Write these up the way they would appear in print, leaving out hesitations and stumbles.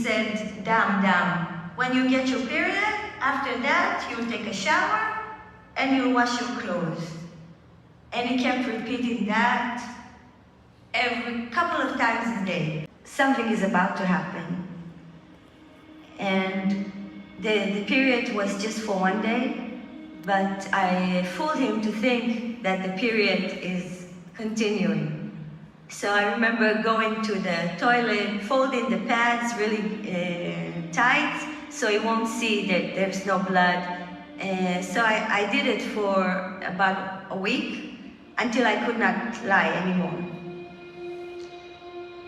said, damn, when you get your period, after that, you'll take a shower and you'll wash your clothes. And he kept repeating that every couple of times a day. Something is about to happen. And the period was just for one day, but I fooled him to think that the period is continuing. So I remember going to the toilet, folding the pads really tight so he won't see that there's no blood. So I did it for about a week until I could not lie anymore.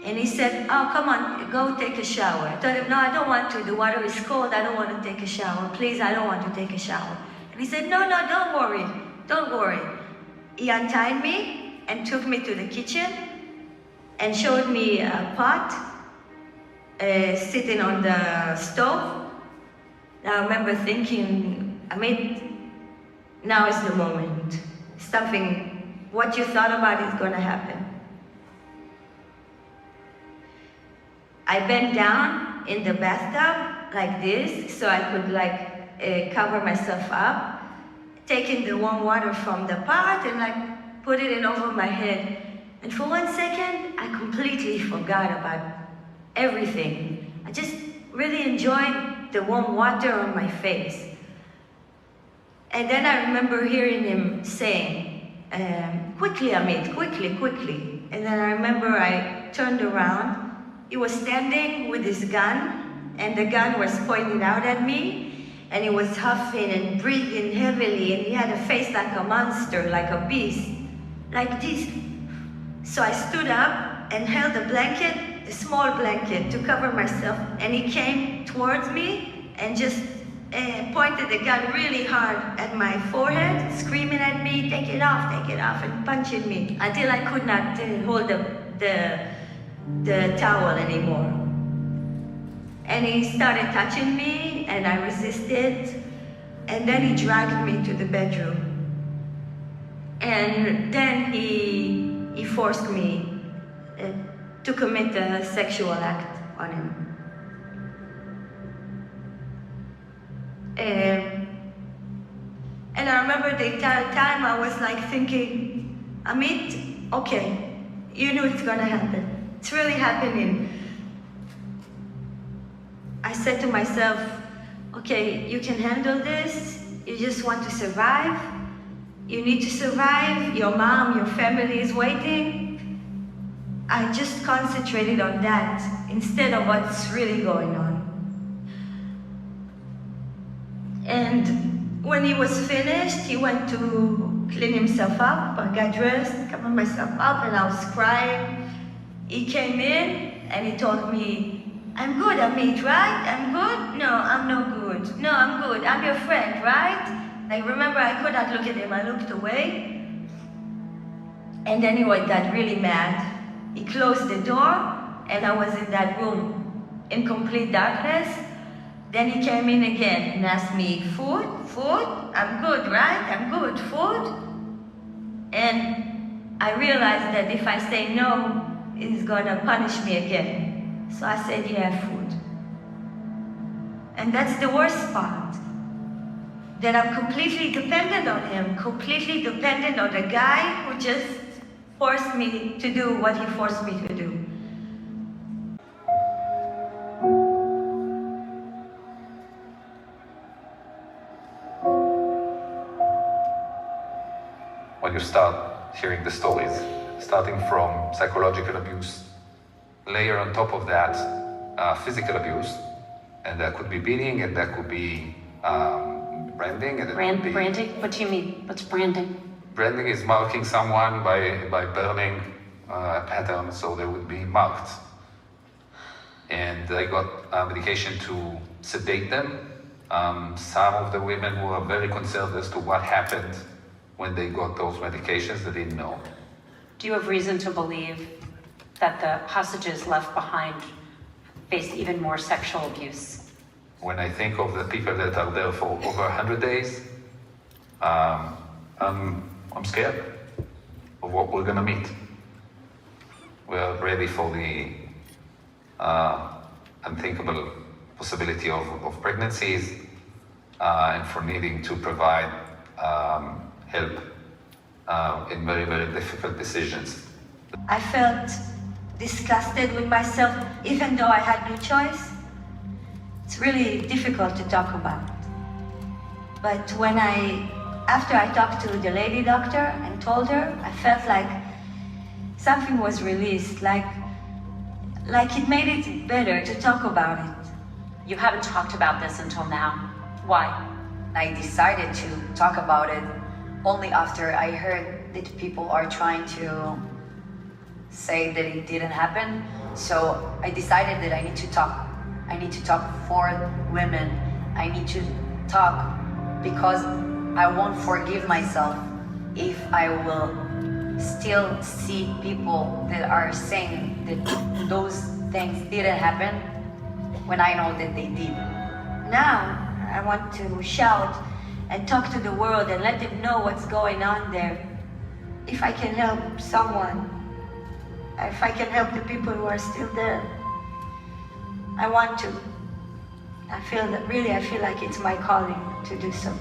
And he said, oh, come on, go take a shower. I told him, no, I don't want to. The water is cold. I don't want to take a shower. Please, I don't want to take a shower. And he said, no, don't worry. Don't worry. He untied me and took me to the kitchen and showed me a pot sitting on the stove. I remember thinking, Amit, now is the moment. Something, what you thought about is going to happen. I bent down in the bathtub like this, so I could cover myself up, taking the warm water from the pot and put it in over my head. And for 1 second, I completely forgot about everything. I just really enjoyed the warm water on my face. And then I remember hearing him saying, quickly, Amit, quickly. And then I remember I turned around. He was standing with his gun, and the gun was pointed out at me, and he was huffing and breathing heavily, and he had a face like a monster, like a beast, like this. So I stood up and held a blanket, a small blanket, to cover myself, and he came towards me and just pointed the gun really hard at my forehead, screaming at me, take it off, and punching me, until I could not hold the towel anymore. And he started touching me, and I resisted, and then he dragged me to the bedroom. And then he forced me to commit a sexual act on him. And I remember the entire time I was thinking, Amit, okay, you knew it's gonna happen. It's really happening. I said to myself, okay, you can handle this. You just want to survive. You need to survive. Your mom, your family is waiting. I just concentrated on that instead of what's really going on. And when he was finished, he went to clean himself up. I got dressed, covered myself up, and I was crying. He came in and he told me, I'm good, Amit, right? I'm good? No, I'm no good. No, I'm good. I'm your friend, right? Remember, I could not look at him. I looked away. And then he got really mad. He closed the door, and I was in that room in complete darkness. Then he came in again and asked me, food? I'm good, right? I'm good, food? And I realized that if I say no, he's gonna punish me again. So I said, yeah, food. And that's the worst part. That I'm completely dependent on him, completely dependent on the guy who just forced me to do what he forced me to do. When you start hearing the stories, starting from psychological abuse, layer on top of that physical abuse, and that could be beating, and that could be branding. And branding? What do you mean? What's branding? Branding is marking someone by burning a pattern so they would be marked. And I got medication to sedate them. Some of the women were very concerned as to what happened when they got those medications. They didn't know. Do you have reason to believe that the hostages left behind faced even more sexual abuse? When I think of the people that are there for over 100 days, I'm scared of what we're gonna meet. We're ready for the unthinkable possibility of pregnancies, and for needing to provide help in very, very difficult decisions. I felt disgusted with myself, even though I had no choice. It's really difficult to talk about. But after I talked to the lady doctor and told her, I felt like something was released, like it made it better to talk about it. You haven't talked about this until now. Why? I decided to talk about it only after I heard that people are trying to say that it didn't happen. So I decided that I need to talk. I need to talk for women. I need to talk because I won't forgive myself if I will still see people that are saying that those things didn't happen when I know that they did. Now, I want to shout and talk to the world and let them know what's going on there. If I can help someone, if I can help the people who are still there, I want to. I feel like it's my calling to do so.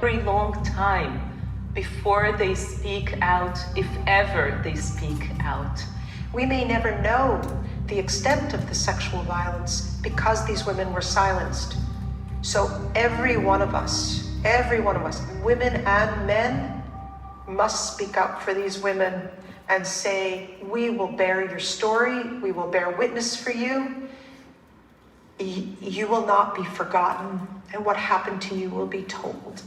Very long time before they speak out, if ever they speak out. We may never know the extent of the sexual violence because these women were silenced. So every one of us, women and men, must speak up for these women and say, we will bear your story, we will bear witness for you. You will not be forgotten, and what happened to you will be told.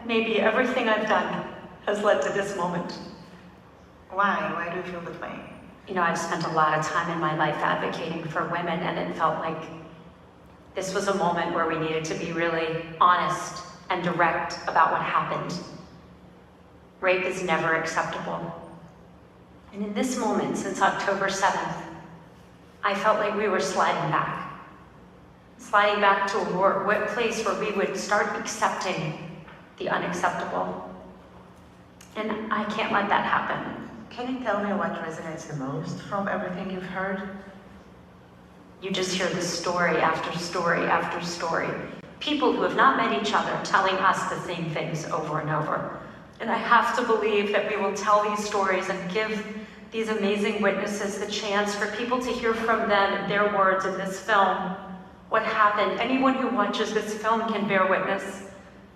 Maybe everything I've done has led to this moment. Why? Why do you feel this way? You know, I've spent a lot of time in my life advocating for women, and it felt like this was a moment where we needed to be really honest and direct about what happened. Rape is never acceptable. And in this moment, since October 7th, I felt like we were sliding back to a place where we would start accepting the unacceptable. And I can't let that happen. Can you tell me what resonates the most from everything you've heard? You just hear the story after story after story. People who have not met each other telling us the same things over and over. And I have to believe that we will tell these stories and give these amazing witnesses the chance for people to hear from them, their words in this film, what happened. Anyone who watches this film can bear witness.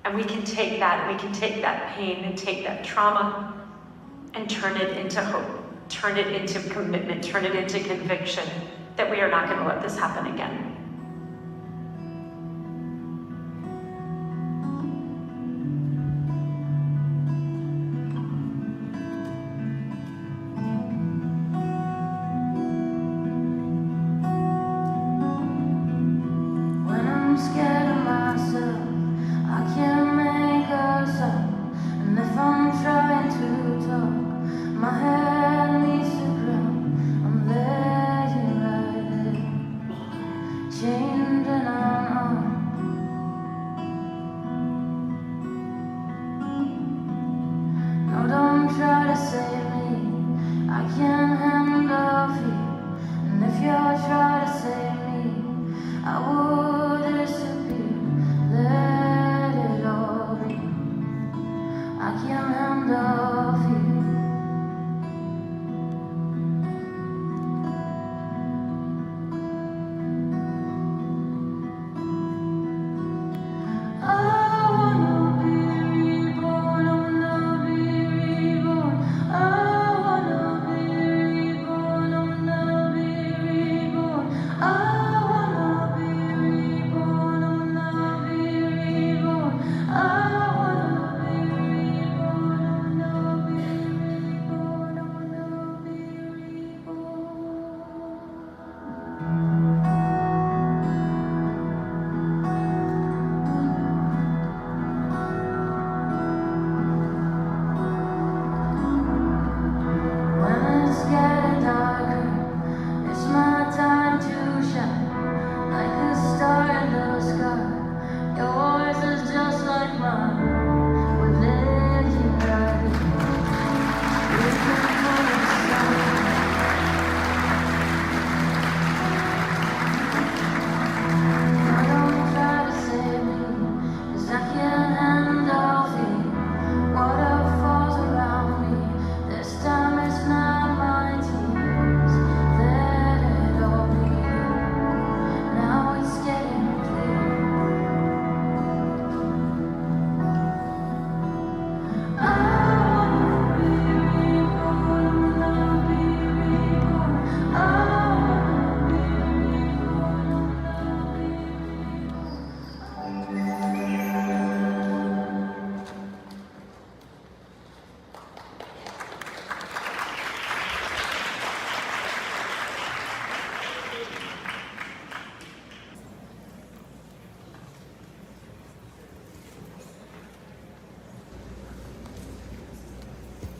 And we can take that pain and take that trauma and turn it into hope, turn it into commitment, turn it into conviction that we are not going to let this happen again.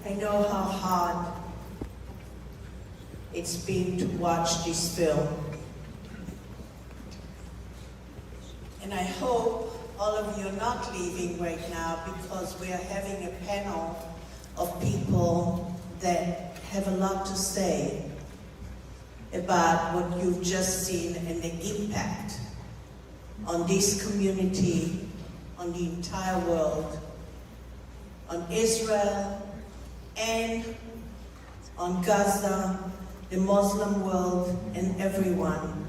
I know how hard it's been to watch this film. And I hope all of you are not leaving right now, because we are having a panel of people that have a lot to say about what you've just seen and the impact on this community, on the entire world, on Israel, and on Gaza, the Muslim world, and everyone.